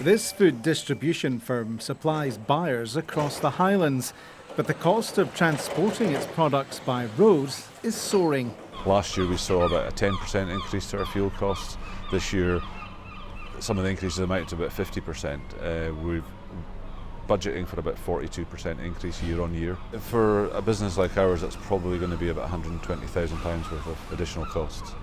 This food distribution firm supplies buyers across the Highlands, but the cost of transporting its products by road is soaring. Last year we saw about a 10% increase to our fuel costs. This year some of the increases amount to about 50%. We're budgeting for about 42% increase year on year. For a business like ours, that's probably going to be about £120,000 worth of additional costs.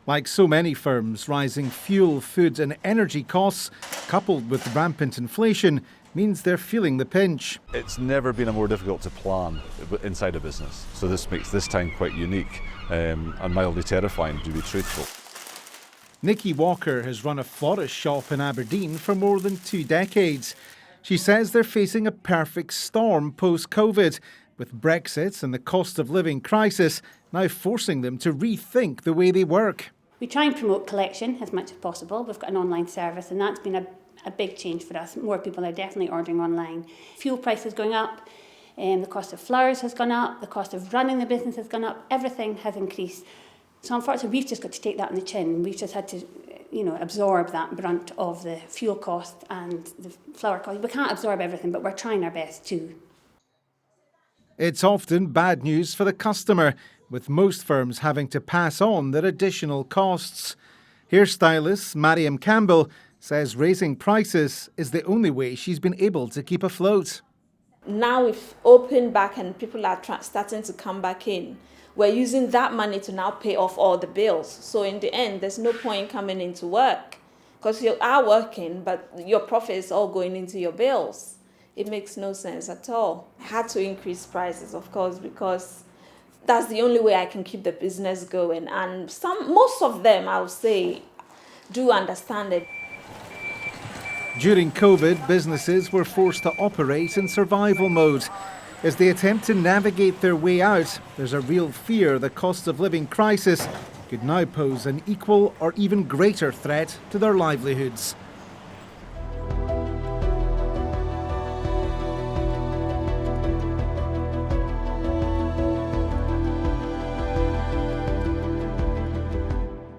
Like so many firms, rising fuel, food and energy costs, coupled with rampant inflation, means they're feeling the pinch. It's never been more difficult to plan inside a business, so this makes this time quite unique and mildly terrifying, to be truthful. Nikki Walker has run a florist shop in Aberdeen for more than 2 decades. She says they're facing a perfect storm post-COVID, with Brexit and the cost of living crisis now forcing them to rethink the way they work. We try and promote collection as much as possible. We've got an online service and that's been a big change for us. More people are definitely ordering online. Fuel prices going up, the cost of flowers has gone up, the cost of running the business has gone up, everything has increased. So unfortunately we've just got to take that on the chin. We've just had to absorb that brunt of the fuel cost and the flour cost. We can't absorb everything, but we're trying our best too. It's often bad news for the customer, with most firms having to pass on their additional costs. Hairstylist Mariam Campbell says raising prices is the only way she's been able to keep afloat. Now we've opened back and people are starting to come back in. We're using that money to now pay off all the bills. So in the end, there's no point coming into work because you are working, but your profit is all going into your bills. It makes no sense at all. I had to increase prices, of course, because that's the only way I can keep the business going. And most of them, I would say, do understand it. During COVID, businesses were forced to operate in survival mode. As they attempt to navigate their way out, there's a real fear the cost of living crisis could now pose an equal or even greater threat to their livelihoods.